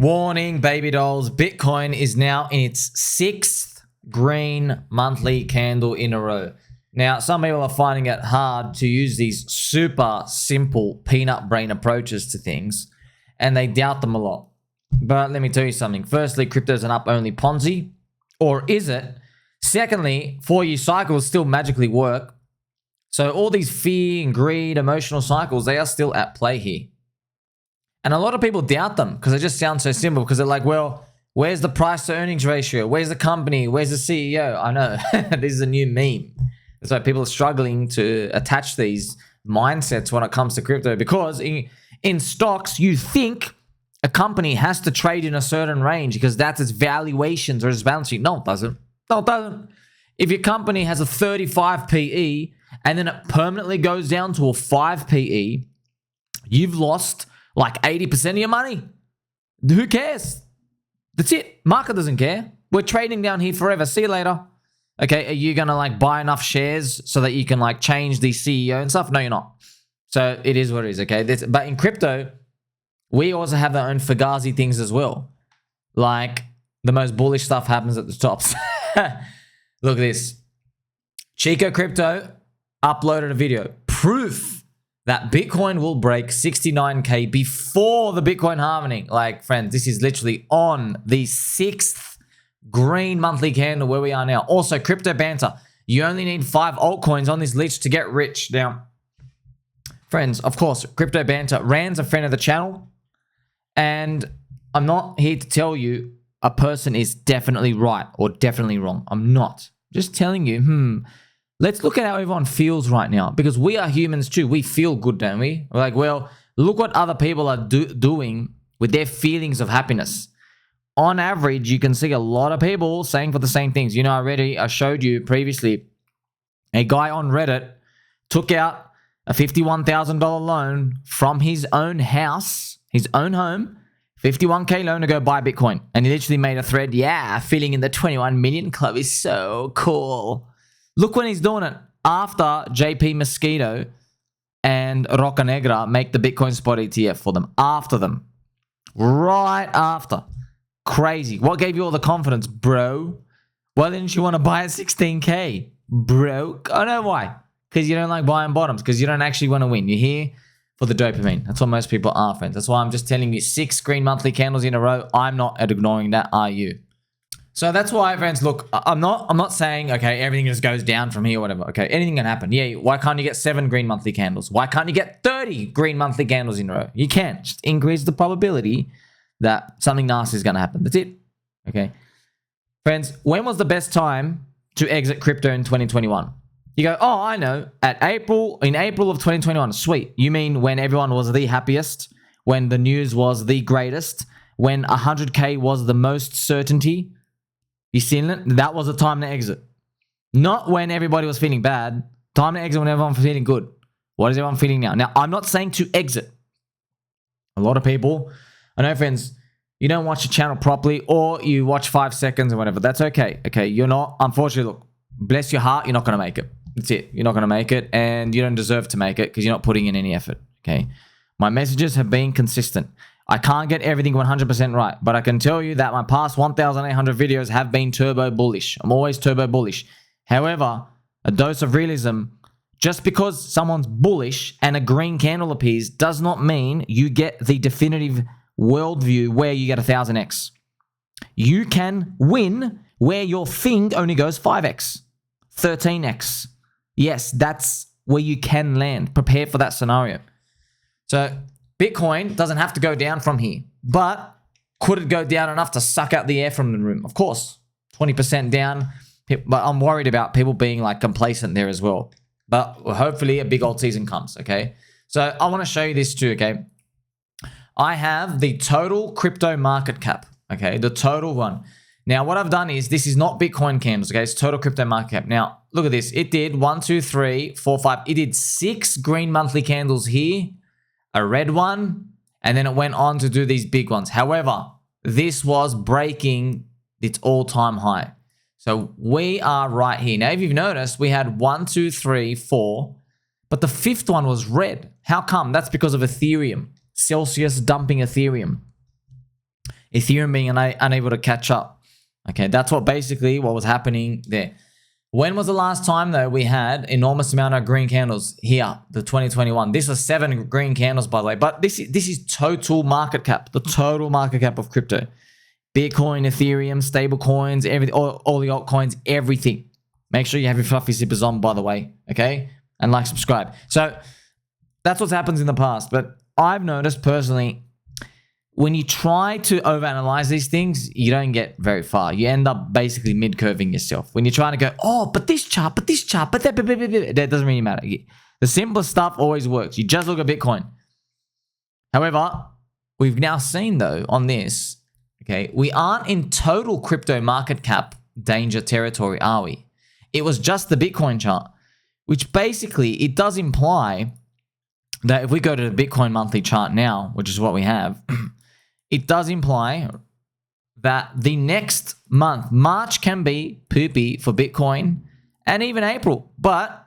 Warning, baby dolls. Bitcoin is now in its 6th green monthly candle in a row. Now, some people are finding it hard to use these super simple peanut brain approaches to things, and they doubt them a lot. But let me tell you something. Firstly, crypto is an up-only Ponzi, or is it? Secondly, 4-year cycles still magically work. So all these fear and greed, emotional cycles, they are still at play here. And a lot of people doubt them because they just sound so simple, because they're like, well, where's the price to earnings ratio? Where's the company? Where's the CEO? I know, this is a new meme. That's why people are struggling to attach these mindsets when it comes to crypto, because in stocks, you think a company has to trade in a certain range because that's its valuations or its balance sheet. No, it doesn't. No, it doesn't. If your company has a 35 PE and then it permanently goes down to a 5 PE, you've lost like 80% of your money. Who cares? That's it. Market doesn't care. We're trading down here forever. See you later. Okay, are you going to like buy enough shares so that you can like change the CEO and stuff? No, you're not. So it is what it is, okay? But in crypto, we also have our own Fugazi things as well. Like the most bullish stuff happens at the tops. Look at this. Chico Crypto uploaded a video. Proof that Bitcoin will break 69K before the Bitcoin halvening. Like, friends, this is literally on the 6th green monthly candle where we are now. Also, Crypto Banter. You only need 5 altcoins on this list to get rich. Now, friends, of course, Crypto Banter. Rand's a friend of the channel. And I'm not here to tell you a person is definitely right or definitely wrong. I'm not. Just telling you, let's look at how everyone feels right now, because we are humans too. We feel good, don't we? We're like, well, look what other people are doing with their feelings of happiness. On average, you can see a lot of people saying for the same things. You know, I showed you previously, a guy on Reddit took out a $51,000 loan from his own house, his own home, 51K loan to go buy Bitcoin. And he literally made a thread, yeah, feeling in the 21 million club is so cool. Look when he's doing it. After JP Mosquito and Roca Negra make the Bitcoin spot ETF for them. After them. Right after. Crazy. What gave you all the confidence, bro? Why didn't you want to buy at 16K? Bro. I know why. Because you don't like buying bottoms. Because you don't actually want to win. You're here for the dopamine. That's what most people are, friends. That's why I'm just telling you 6 green monthly candles in a row. I'm not ignoring that, are you? So that's why, friends, look, I'm not saying, okay, everything just goes down from here or whatever. Okay, anything can happen. Yeah, why can't you get 7 green monthly candles? Why can't you get 30 green monthly candles in a row? You can. Just increase the probability that something nasty is going to happen. That's it. Okay. Friends, when was the best time to exit crypto in 2021? You go, oh, I know. In April of 2021. Sweet. You mean when everyone was the happiest, when the news was the greatest, when 100K was the most certainty? You seen it? That was the time to exit. Not when everybody was feeling bad. Time to exit when everyone was feeling good. What is everyone feeling now? Now, I'm not saying to exit. A lot of people, I know, friends, you don't watch the channel properly, or you watch 5 seconds or whatever. That's okay. Okay, you're not, unfortunately, look, bless your heart, you're not going to make it. That's it. You're not going to make it, and you don't deserve to make it because you're not putting in any effort. Okay. My messages have been consistent. I can't get everything 100% right, but I can tell you that my past 1,800 videos have been turbo bullish. I'm always turbo bullish. However, a dose of realism, just because someone's bullish and a green candle appears does not mean you get the definitive worldview where you get 1000x. You can win where your thing only goes 5x, 13x. Yes, that's where you can land. Prepare for that scenario. So Bitcoin doesn't have to go down from here, but could it go down enough to suck out the air from the room? Of course, 20% down, but I'm worried about people being like complacent there as well. But hopefully a big old season comes, okay? So I want to show you this too, okay? I have the total crypto market cap, okay? The total one. Now, what I've done is, this is not Bitcoin candles, okay? It's total crypto market cap. Now, look at this. It did 1, 2, 3, 4, 5. It did 6 green monthly candles here, a red one, and then it went on to do these big ones. However, this was breaking its all-time high. So we are right here. Now, if you've noticed, we had 1, 2, 3, 4, but the 5th one was red. How come? That's because of Ethereum. Celsius dumping Ethereum. Ethereum being unable to catch up. Okay, that's what was happening there. When was the last time, though, we had enormous amount of green candles here, the 2021? This was 7 green candles, by the way. But this is total market cap, the total market cap of crypto. Bitcoin, Ethereum, stable coins, everything, all the altcoins, everything. Make sure you have your fluffy zippers on, by the way, okay? And like, subscribe. So that's what happens in the past. But I've noticed personally, when you try to overanalyze these things, you don't get very far. You end up basically mid-curving yourself. When you're trying to go, oh, but this chart, but that doesn't really matter. The simplest stuff always works. You just look at Bitcoin. However, we've now seen, though, on this, okay, we aren't in total crypto market cap danger territory, are we? It was just the Bitcoin chart, which basically, it does imply that if we go to the Bitcoin monthly chart now, which is what we have, it does imply that the next month, March can be poopy for Bitcoin and even April. But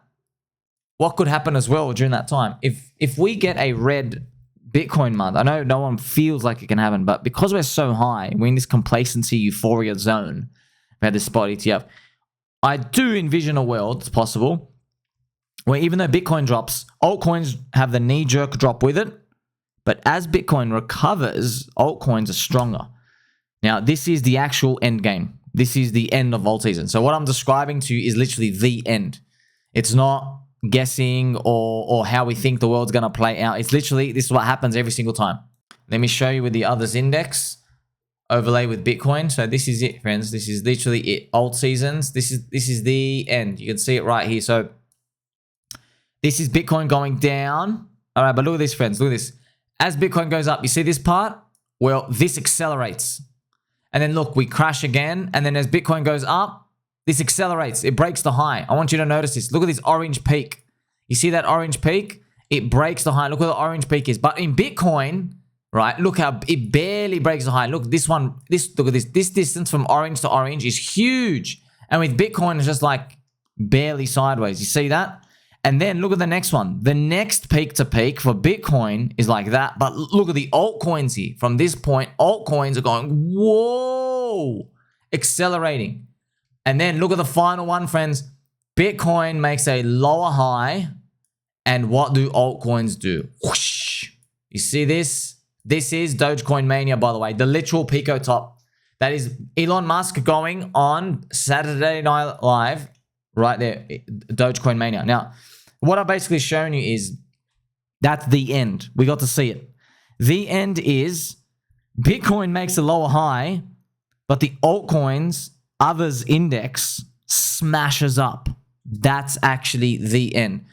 what could happen as well during that time? If we get a red Bitcoin month, I know no one feels like it can happen, but because we're so high, we're in this complacency euphoria zone, we had this spot ETF, I do envision a world, it's possible, where even though Bitcoin drops, altcoins have the knee-jerk drop with it. But as Bitcoin recovers, altcoins are stronger. Now, this is the actual end game. This is the end of alt season. So what I'm describing to you is literally the end. It's not guessing or how we think the world's going to play out. It's literally, this is what happens every single time. Let me show you with the others index overlay with Bitcoin. So this is it, friends. This is literally it. Alt seasons. This is the end. You can see it right here. So this is Bitcoin going down. All right, but look at this, friends. Look at this. As Bitcoin goes up, you see this part? Well, this accelerates. And then look, we crash again. And then as Bitcoin goes up, this accelerates. It breaks the high. I want you to notice this. Look at this orange peak. You see that orange peak? It breaks the high. Look where the orange peak is. But in Bitcoin, right, look how it barely breaks the high. Look, look at this. This distance from orange to orange is huge. And with Bitcoin, it's just like barely sideways. You see that? And then look at the next one. The next peak to peak for Bitcoin is like that. But look at the altcoins here. From this point, altcoins are going, whoa, accelerating. And then look at the final one, friends. Bitcoin makes a lower high. And what do altcoins do? Whoosh. You see this? This is Dogecoin Mania, by the way. The literal Pico top. That is Elon Musk going on Saturday Night Live. Right there, Dogecoin Mania. Now, what I've basically shown you is that's the end. We got to see it. The end is Bitcoin makes a lower high, but the altcoins, others index, smashes up. That's actually the end.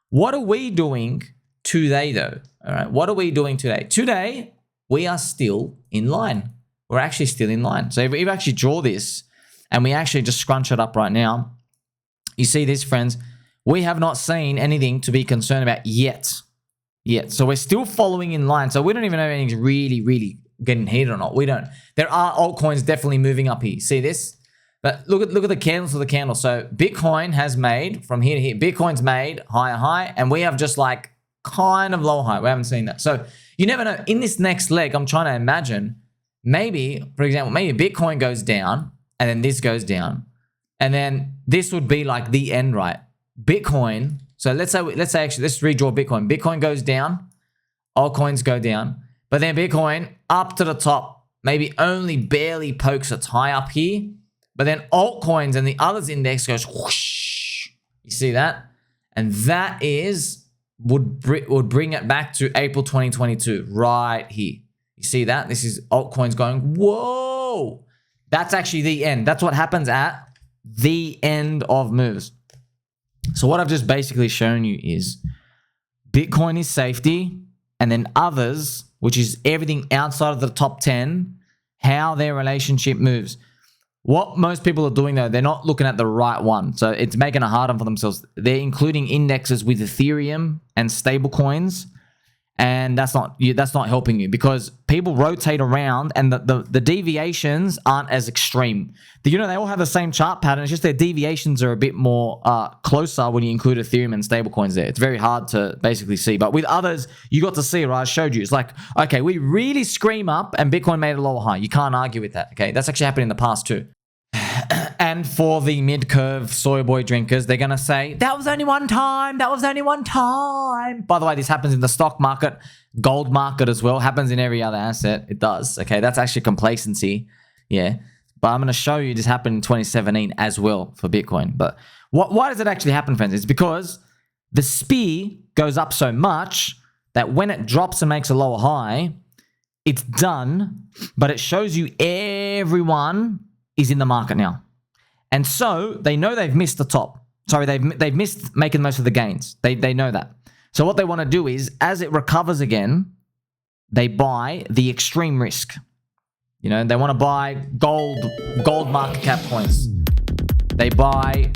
What are we doing today, though? All right, what are we doing today? Today, we are still in line. We're actually still in line. So if we actually draw this and we actually just scrunch it up right now, you see this, friends, we have not seen anything to be concerned about yet. So we're still following in line. So we don't even know if anything's really getting heated or not. We don't. There are altcoins definitely moving up here. See this? But look at the candles of the candle. So Bitcoin has made, from here to here, Bitcoin's made higher high, and we have just like kind of low high. We haven't seen that. So you never know. In this next leg, I'm trying to imagine, maybe, for example, maybe Bitcoin goes down, and then this goes down. And then this would be like the end, right? Bitcoin. So let's say actually, let's redraw Bitcoin. Bitcoin goes down, altcoins go down, but then Bitcoin up to the top, maybe only barely pokes its high up here, but then altcoins and the others index goes whoosh. You see that? And that would bring it back to April 2022, right here. You see that? This is altcoins going, whoa. That's actually the end. That's what happens at the end of moves. So what I've just basically shown you is Bitcoin is safety, and then others, which is everything outside of the top 10, how their relationship moves. What most people are doing, though, they're not looking at the right one. So it's making it harder for themselves. They're including indexes with Ethereum and stable coins, And that's not helping you because people rotate around and the deviations aren't as extreme. They all have the same chart pattern. It's just their deviations are a bit more closer when you include Ethereum and stablecoins there. It's very hard to basically see. But with others, you got to see it, right? I showed you. It's like, okay, we really scream up and Bitcoin made a lower high. You can't argue with that, okay? That's actually happened in the past too. And for the mid-curve soy boy drinkers, they're going to say, that was only one time. That was only one time. By the way, this happens in the stock market, gold market as well. Happens in every other asset. It does. Okay, that's actually complacency. Yeah. But I'm going to show you this happened in 2017 as well for Bitcoin. But why does it actually happen, friends? It's because the SPI goes up so much that when it drops and makes a lower high, it's done, but it shows you everyone is in the market now. And so they know they've missed the top. Sorry, they've missed making most of the gains. They know that. So what they want to do is, as it recovers again, they buy the extreme risk. They want to buy gold market cap coins. They buy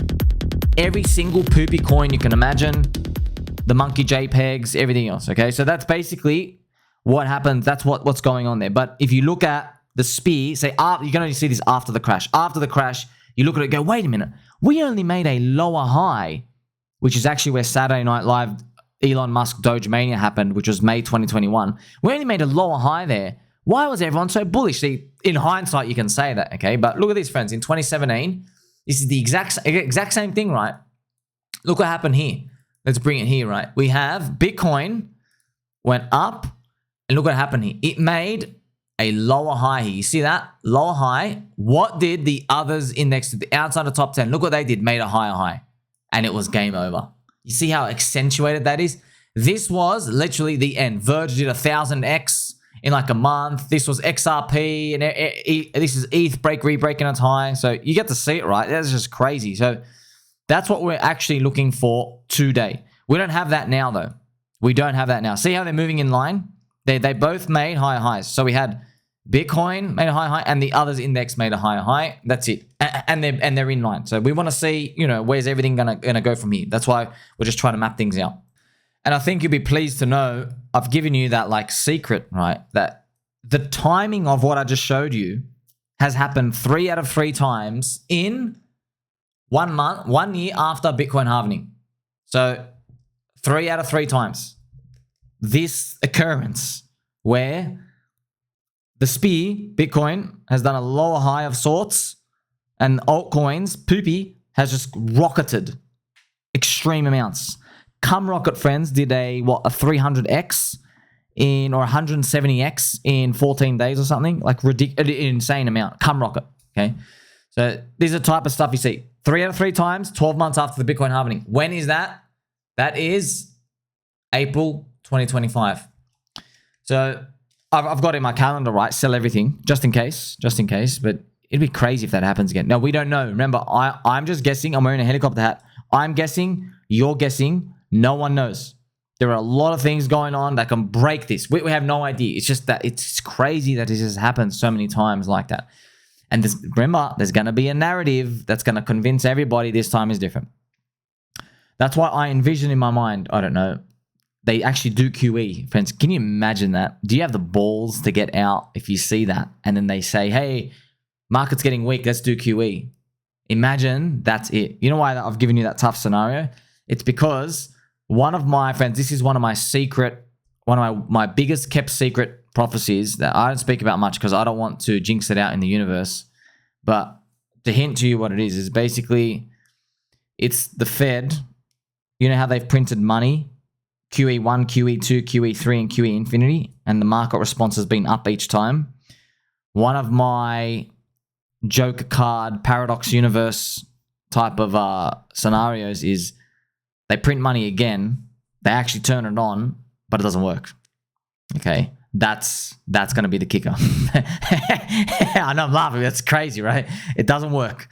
every single poopy coin you can imagine, the monkey JPEGs, everything else. Okay, so that's basically what happens. That's what's going on there. But if you look at the SPI, say, you can only see this after the crash. After the crash, you look at it and go, wait a minute, we only made a lower high, which is actually where Saturday Night Live, Elon Musk Doge Mania happened, which was May 2021. We only made a lower high there. Why was everyone so bullish? See, in hindsight, you can say that, okay? But look at this, friends. In 2017, this is the exact same thing, right? Look what happened here. Let's bring it here, right? We have Bitcoin went up, and look what happened here. It made a lower high here. You see that? Lower high. What did the others index to the outside of top 10? Look what they did. Made a higher high. And it was game over. You see how accentuated that is? This was literally the end. Verge did 1000x in like a month. This was XRP. And this is ETH rebreaking its high. So you get to see it, right? That's just crazy. So that's what we're actually looking for today. We don't have that now, though. We don't have that now. See how they're moving in line? They both made higher highs. So we had Bitcoin made a higher high, and the others index made a higher high. That's it, and they're in line. So we want to see, where's everything gonna go from here. That's why we're just trying to map things out. And I think you'll be pleased to know I've given you that secret, right? That the timing of what I just showed you has happened 3 out of 3 times in 1 month, 1 year after Bitcoin halvening. So 3 out of 3 times. This occurrence where the SPI, Bitcoin, has done a lower high of sorts, and altcoins, poopy, has just rocketed extreme amounts. Rocket, friends, did a 300x or 170x in 14 days or something, like ridiculous, insane amount. Rocket, okay? So these are the type of stuff you see. 3 out of 3 times, 12 months after the Bitcoin halvening. When is that? That is April 2025. So I've got in my calendar, right? Sell everything just in case. But it'd be crazy if that happens again. No, we don't know. Remember, I'm just guessing. I'm wearing a helicopter hat. I'm guessing. You're guessing. No one knows. There are a lot of things going on that can break this. We have no idea. It's just that it's crazy that this has happened so many times like that. And remember, there's going to be a narrative that's going to convince everybody this time is different. That's why I envision in my mind, I don't know, they actually do QE. Friends, can you imagine that? Do you have the balls to get out if you see that? And then they say, hey, market's getting weak, let's do QE. Imagine that's it. You know why I've given you that tough scenario? It's because one of my friends, this is one of my biggest kept secret prophecies that I don't speak about much because I don't want to jinx it out in the universe. But to hint to you what it is basically, it's the Fed. You know how they've printed money? QE1, QE2, QE3, and QE infinity, and the market response has been up each time. One of my Joker card, paradox universe type of scenarios is they print money again, they actually turn it on, but it doesn't work. Okay, that's going to be the kicker. I know I'm laughing, that's crazy, right? It doesn't work.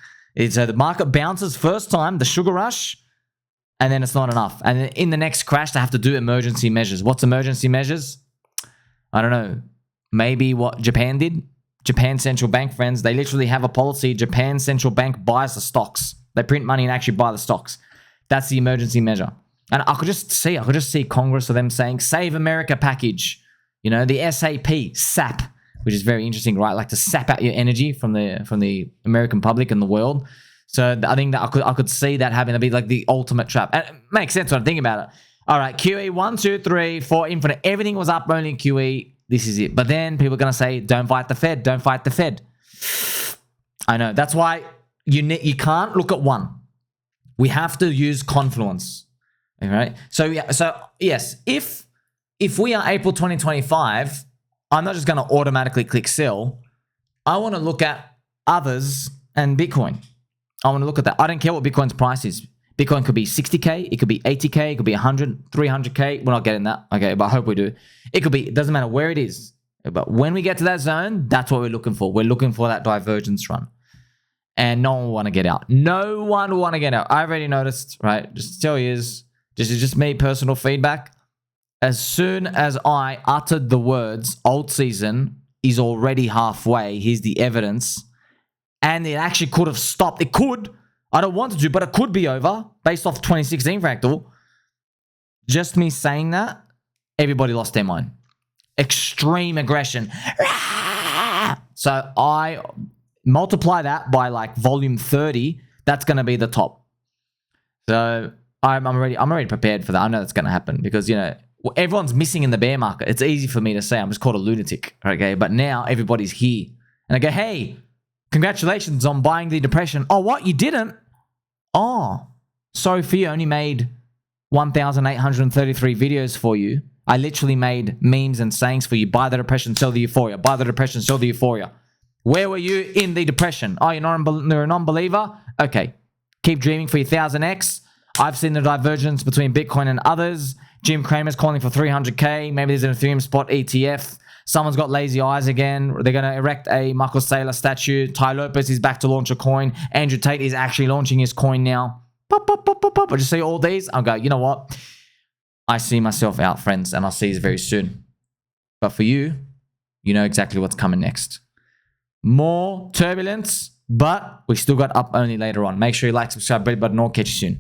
So the market bounces first time, the sugar rush, and then it's not enough. And in the next crash, they have to do emergency measures. What's emergency measures? I don't know. Maybe what Japan did? Japan Central Bank, friends, they literally have a policy. Japan Central Bank buys the stocks. They print money and actually buy the stocks. That's the emergency measure. And I could just see Congress of them saying, Save America package. You know, the SAP, which is very interesting, right? Like to sap out your energy from the American public and the world. So I think that I could see that having to be like the ultimate trap. And it makes sense when I think about it. All right, QE 1, 2, 3, 4, infinite. Everything was up only in QE. This is it. But then people are going to say, don't fight the Fed. Don't fight the Fed. I know. That's why you can't look at one. We have to use confluence. All right. So yes, if we are April 2025, I'm not just going to automatically click sell. I want to look at others and Bitcoin. I want to look at that. I don't care what Bitcoin's price is. Bitcoin could be 60K, it could be 80K, it could be 100, 300K. We're not getting that. Okay, but I hope we do. It could be, it doesn't matter where it is. But when we get to that zone, that's what we're looking for. We're looking for that divergence run. And no one will want to get out. No one will want to get out. I already noticed, right? Just to tell you, this is just me, personal feedback. As soon as I uttered the words, alt season is already halfway, here's the evidence, and it actually could have stopped. It could. I don't want it to, but it could be over based off 2016 fractal. Just me saying that, everybody lost their mind. Extreme aggression. So I multiply that by like volume 30. That's going to be the top. So I'm already prepared for that. I know that's going to happen because, you know, everyone's missing in the bear market. It's easy for me to say I'm just called a lunatic. Okay. But now everybody's here. And I go, hey, congratulations on buying the depression. Oh, what? You didn't? Oh, sorry for you. Only made 1,833 videos for you. I literally made memes and sayings for you. Buy the depression, sell the euphoria. Buy the depression, sell the euphoria. Where were you in the depression? Oh, you're a non-believer? Okay. Keep dreaming for your 1000x. I've seen the divergence between Bitcoin and others. Jim Cramer's calling for 300K. Maybe there's an Ethereum spot ETF. Someone's got lazy eyes again. They're going to erect a Michael Saylor statue. Ty Lopez is back to launch a coin. Andrew Tate is actually launching his coin now. Pop, pop, pop, pop, pop. I just see all these. I'll go, you know what? I see myself out, friends, and I'll see you very soon. But for you, you know exactly what's coming next. More turbulence, but we still got up only later on. Make sure you like, subscribe, bell button, or catch you soon.